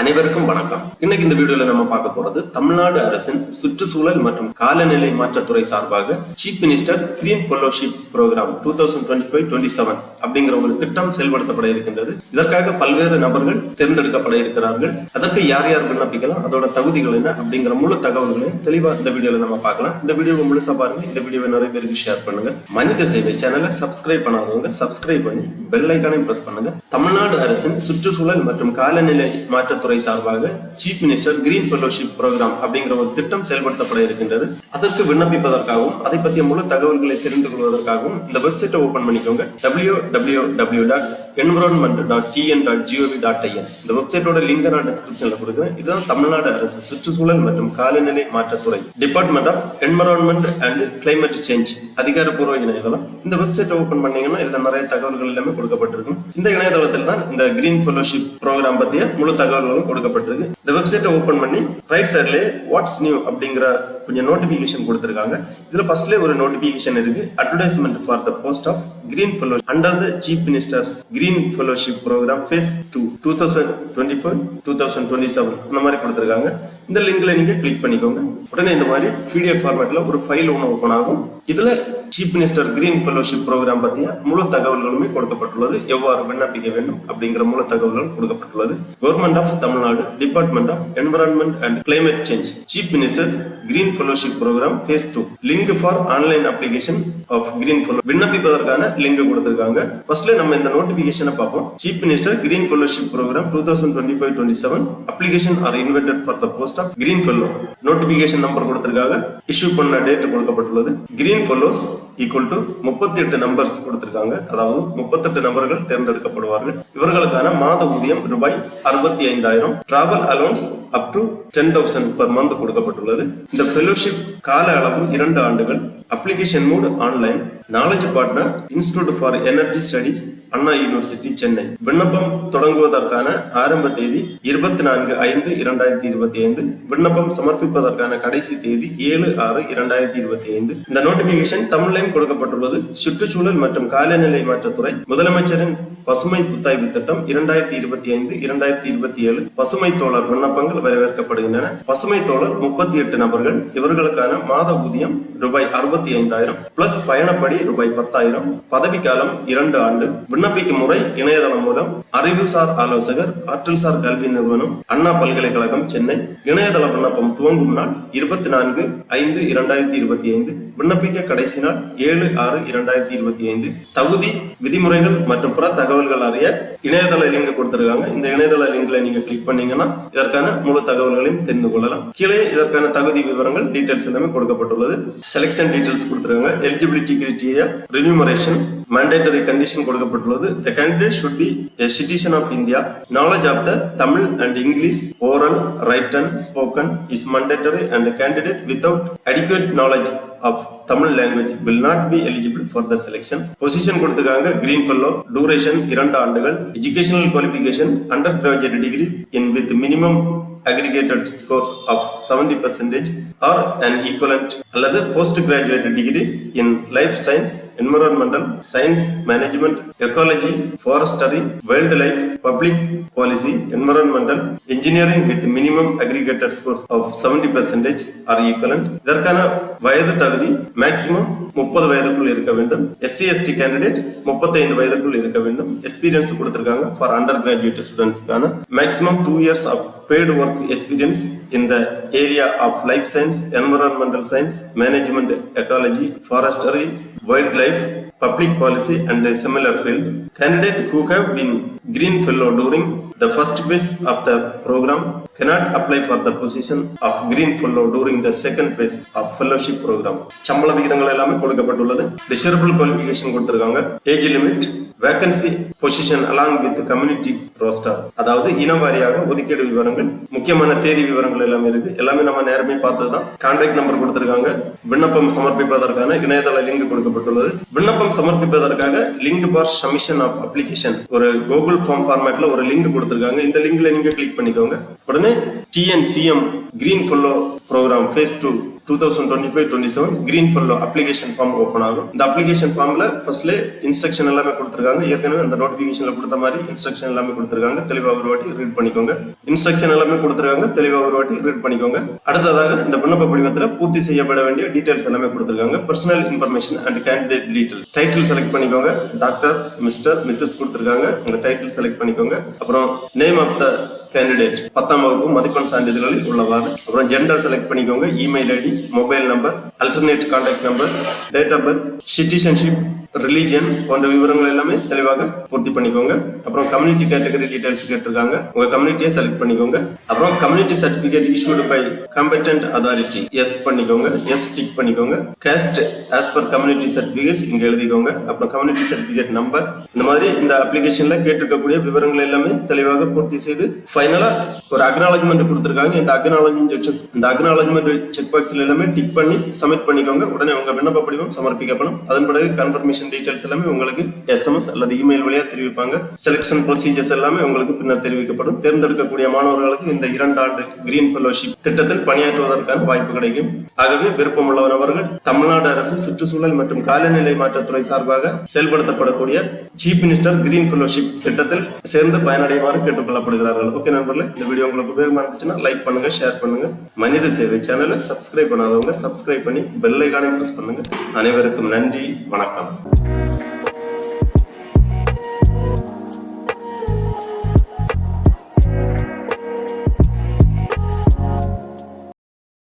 அனைவருக்கும் வணக்கம். இன்னைக்கு இந்த வீடியோல நம்ம பார்க்க போறது தமிழ்நாடு அரசின் சுற்றுச்சூழல் மற்றும் காலநிலை மாற்றத்துறை சார்பாக chief minister green fellowship program 2025-27 அப்படிங்கிற ஒரு திட்டம் செயல்படுத்தப்பட இருக்கின்றது. இதற்காக பல்வேறு நபர்கள் தேர்ந்தெடுக்கப்பட இருக்கிறார்கள். அதற்கு யார் யார் விண்ணப்பிக்கலாம், அதோட தகுதிகள் என்ன அப்படிங்கிற முழு தகவல்களையும் தெளிவா இந்த வீடியோல நம்ம பார்க்கலாம். இந்த வீடியோவை முழுசா பாருங்க. இந்த வீடியோவை நிறைய பேருக்கு ஷேர் பண்ணுங்க. மனித சேவை சேனலை சப்ஸ்கிரைப் பண்ணாதவங்க சப்ஸ்கிரைப் பண்ணி பெல் ஐகானையும் பிரஸ் பண்ணுங்க. தமிழ்நாடு அரசின் சுற்றுச்சூழல் மற்றும் காலநிலை மாற்றத்துறை சார்பாக chief minister green fellowship program அப்படிங்கிற ஒரு திட்டம் செயல்படுத்தப்பட இருக்கின்றது. அதற்கு விண்ணப்பிப்பதற்காகவும் அதை பற்றிய முழு தகவல்களை தெரிந்து கொள்வதற்காகவும் இந்த வெப்சைட்டை ஓபன் பண்ணிக்கோங்க. www.environment.tn.gov.in. இந்த வெப்சைட்டோட லிங்க் நான் டிஸ்கிரிப்ஷன்ல கொடுக்கிறேன். இதுதான் தமிழ்நாடு அரசு சுற்றுச்சூழல் மற்றும் காலநிலை மாற்றத்துறை department of environment and climate change அதிகாரப்பூர்வ இணையதளம். இந்த வெப்சைட்டை ஓபன் பண்ணீங்கன்னா இதுல நிறைய தகவல்கள் எல்லாமே கொடுக்கப்பட்டிருக்கும். இந்த இணையதளத்தில் தான் இந்த கிரீன் ஃபெல்லோஷிப் ப்ரோக்ராம் பத்திய முழு தகவல்களும் கொடுக்கப்பட்டிருக்கு. இந்த வெப்சைட்டை ஓபன் பண்ணி ரைட் சைட்ல வாட்ஸ் நியூ அப்படிங்கிற கொஞ்சம் நோட்டிபிகேஷன் கொடுத்திருக்காங்க. இதுல ஃபர்ஸ்ட்ல ஒரு நோட்டிபிகேஷன் இருக்கு. Advertisement for the post of green fellowship under the chief minister's green fellowship program phase 2 2025-2027 இந்த மாதிரி கொடுத்திருக்காங்க. இந்த லிங்க்ல நீங்க கிளிக் பண்ணிக்கோங்க. உடனே இந்த மாதிரி PDF ஃபார்மேட்ல ஒரு ஃபைல் ஒன்று ஓபன் ஆகும். இதுல chief minister green fellowship program பத்திய முழு தகவல்களுமே கொடுக்கப்பட்டுள்ளது. எவ்வாறு விண்ணப்பிக்க வேண்டும் அப்படிங்கிற முழு தகவல்கள் கொடுக்கப்பட்டுள்ளது. Government of Tamil Nadu department of environment and climate change chief minister's green fellowship program phase 2 link for online application of green fellow விண்ணப்பிப்பதற்கான லிங்க் கொடுத்திருக்காங்க. ஃபர்ஸ்ட்ல நம்ம இந்த நோட்டிபிகேஷனை பார்ப்போம். Chief minister green fellowship program 2025-27 application are invited for the post of green fellow. Notification number கொடுத்திருக்காங்க. Issue பண்ண date கொடுக்கப்பட்டுள்ளது. Green fellows equal to 38 numbers கொடுத்திருக்காங்க. அதாவது 38 நபர்கள் தேர்ந்தெடுக்கப்படுவார்கள். இவர்களுக்கான மாத ஊதியம் ரூபாய் 65,000, travel allowance up to 10,000 per month கொடுக்கப்பட்டுள்ளது. இந்த ஃபெல்லோஷிப் கால அளவு 2 ஆண்டுகள். Application mode online. Knowledge partner institute for energy studies, Anna university, Chennai. விண்ணப்பம் தொடங்குவதற்கான ஆரம்ப தேதி 24/5/2025. விண்ணப்பம் சமர்ப்பிப்பதற்கான கடைசி தேதி 7/6/2025. இந்த நோட்டிபிகேஷன் தமிழ்லையும் கொடுக்கப்பட்டுள்ளது. சுற்றுச்சூழல் மற்றும் காலநிலை மாற்றத்துறை முதலமைச்சரின் பசுமை புத்தாய்வு திட்டம் 2025-2027 பசுமை தோழர் விண்ணப்பங்கள் வரவேற்கப்படுகின்றன. பசுமை தோழர் 38 நபர்கள். இவர்களுக்கான மாத ஊதியம் ரூபாய் 65,000 பிளஸ் பயணப்படி ரூபாய் 10,000. பதவிக்காலம் 2 ஆண்டு. விண்ணப்பிக்கும் முறை இணையதளம் மூலம். அறிவுசார் ஆலோசகர் ஆற்றல் சார் கல்வி நிறுவனம், அண்ணா பல்கலைக்கழகம், சென்னை. இணையதள விண்ணப்பம் துவங்கும் நாள் 24/5/2025. விண்ணப்பிக்க கடைசி நாள் 7/6/2025. தகுதி, விதிமுறைகள் மற்றும் பிற தகவல்கள் அறிய இணையதள லிங்க் கொடுத்திருக்காங்க. இந்த இணையதள லிங்க்ல நீங்க கிளிக் பண்ணீங்கன்னா இதற்கான முழு தகவல்களையும் தெரிந்து கொள்ளலாம். கீழே இதற்கான தகுதி விவரங்கள் டீடைல்ஸ் எல்லாமே கொடுக்கப்பட்டுள்ளது. செலக்ஷன் டீடைல்ஸ் கொடுத்திருக்காங்க. Eligibility criteria, remuneration, mandatory condition கொடுக்கப்பட்டுள்ளது. The candidate should be a citizen of India. Knowledge of the Tamil and English oral, written, spoken is mandatory and a candidate without adequate knowledge of Tamil language will not be eligible for the selection. Position கொடுத்திருக்காங்க. Green Fellow. Duration 2 ஆண்டுகள். Educational qualification undergraduate degree in with minimum aggregated scores of 70% or an equivalent அல்லது post graduate degree in life science, environmental science, management, ecology, forestry, wildlife, public policy, environmental engineering with minimum aggregated scores of 70% or equivalent. இதற்கான வயது தகுதி maximum 30 வயதுக்குள் இருக்க வேண்டும். SC/ST candidate 35 வயதுக்குள் இருக்க வேண்டும். Experience கொடுத்திருக்காங்க. For undergraduate ஸ்டூடெண்ட்ஸ்க்கான maximum 2 years of paid work experience in the area of life science, environmental science, management, ecology, forestry, wildlife, public policy and a similar field. Candidate who have been Green Fellow during the first phase of the program cannot apply for the position of Green Fellow during the second phase of fellowship program. சம்பள விகிதங்கள் எல்லாமே கொடுக்கப்பட்டுள்ளது. Desirable qualification கொடுத்திருக்காங்க. Age limit, vacancy, position along with community roster, அதாவது இன வாரியாக ஒதுக்கீடு விவரங்கள், முக்கியமான தேதி விவரங்கள் எல்லாமே இருக்கு. எல்லாமே நம்ம நேரமே பார்த்ததுதான். கான்டாக்ட் நம்பர் கொடுத்திருக்காங்க. விண்ணப்பம் சமர்ப்பிப்பதற்கான இணையதள லிங்க் கொடுக்கப்பட்டுள்ளது. விண்ணப்பம் சமர்ப்பிப்பதற்காக link for submission of application ஒரு கூகுள் ஃபார்ம் ஃபார்மேட்ல ஒரு லிங்க் கொடுத்திருக்காங்க. இந்த லிங்க்ல நீங்க கிளிக் பண்ணிக்கோங்க. உடனே TNCM Green Fellow Program phase 2 2025-27 green fellow application form open ஆகும். இந்த அப்ளிகேஷன் ஃபார்ம்ல ஃபர்ஸ்ட்ல இன்ஸ்ட்ரக்ஷன் எல்லாமே கொடுத்திருக்காங்க. ஏற்கனவே அந்த நோட்டிபிகேஷன்ல கொடுத்த மாதிரி இன்ஸ்ட்ரக்ஷன் எல்லாமே கொடுத்திருக்காங்க. தெளிவா ஒரு வாட்டி ரீட் பண்ணிக்கோங்க. இன்ஸ்ட்ரக்ஷன் எல்லாமே கொடுத்திருக்காங்க. தெளிவா ஒரு வாட்டி ரீட் பண்ணிக்கோங்க. அடுத்ததாக இந்த விண்ணப்ப படிவத்துல பூர்த்தி செய்யப்பட வேண்டிய டீடைல்ஸ் எல்லாமே கொடுத்திருக்காங்க. Personal information and candidate details. Title select பண்ணிக்கோங்க. டாக்டர், மிஸ்டர், மிஸ்ஸஸ் கொடுத்திருக்காங்க. உங்க டைட்டில் செலக்ட் பண்ணிக்கோங்க. அப்புறம் நேம் ஆஃப் த கேண்டிடேட் 10ஆம் வகுப்பு மதிப்பெண் சான்றிதழ்களில் உள்ளவாறு. அப்புறம் ஜெண்டர் செலக்ட் பண்ணிக்கோங்க. Email ID, mobile number, alternate contact number, date of birth, citizenship, religion போன்ற விவரங்கள் எல்லாமே தெளிவாக பூர்த்தி பண்ணிக்கோங்க. அப்புறம் கம்யூனிட்டி கேட்டகரி டீடைல்ஸ் கேட்டிருக்காங்க. உங்க கம்யூனிட்டியை செலக்ட் பண்ணிக்கோங்க. அப்புறம் community certificate issued by competent authority yes பண்ணிக்கோங்க. எஸ் டிக் பண்ணிக்கோங்க. Caste as per community certificate இங்க எழுதிக்கோங்க. அப்புறம் கம்யூனிட்டி சர்டிபிகேட் நம்பர். இந்த மாதிரி இந்த அப்ளிகேஷன்ல கேட்டிருக்கக்கூடிய விவரங்கள் எல்லாமே தெளிவாக பூர்த்தி செய்து ஃபைனலா ஒரு அக்னாலஜ்மெண்ட் கொடுத்திருக்காங்க. இந்த அக்னாலஜ்மெண்ட் செக் பாக்ஸ்ல எல்லாமே டிக் பண்ணி சப்மிட் பண்ணிக்கோங்க. உடனே உங்க விண்ணப்ப படிவம் சமர்ப்பிக்கப்படும். அதன் பிறகு கன்ஃபர்மேஷன் டீடைல்ஸ் எல்லாமே உங்களுக்கு SMS அல்லது இமெயில் வழியா தெரிவிப்பாங்க. செலக்ஷன் ப்ரொசீஜர்ஸ் எல்லாமே உங்களுக்கு பின்னர் தெரிவிக்கப்படும். தேர்ந்தெடுக்கக்கூடிய மாணவர்களுக்கு இந்த 2 ஆண்டு கிரீன் ஃபெல்லோஷிப் திட்டத்தில் பணியாற்றுவதற்கான வாய்ப்பு கிடைக்கும். ஆகவே விருப்பமுள்ள நபர்கள் தமிழ்நாடு அரசு சுற்றுச்சூழல் மற்றும் காலநிலை மாற்றத்துறை சார்பாக செயல்படுத்தப்படக்கூடிய சீஃப் மினிஸ்டர் கிரீன் ஃபெல்லோஷிப் திட்டத்தில் சேர்ந்து பயனடையுமாறு கேட்டுக்கொள்ளப்படுகிறார்கள். ஓகே நண்பர்களே, இந்த வீடியோ உங்களுக்கு உபயோகமா இருந்துச்சுன்னா லைக் பண்ணுங்க, ஷேர் பண்ணுங்க. மனித சேவை சேனலை சப்ஸ்கிரைப் பண்ணாதவங்க சப்ஸ்கிரைப் பண்ணி பெல் ஐகானை பிரஸ் பண்ணுங்க. அனைவருக்கும் நன்றி, வணக்கம்.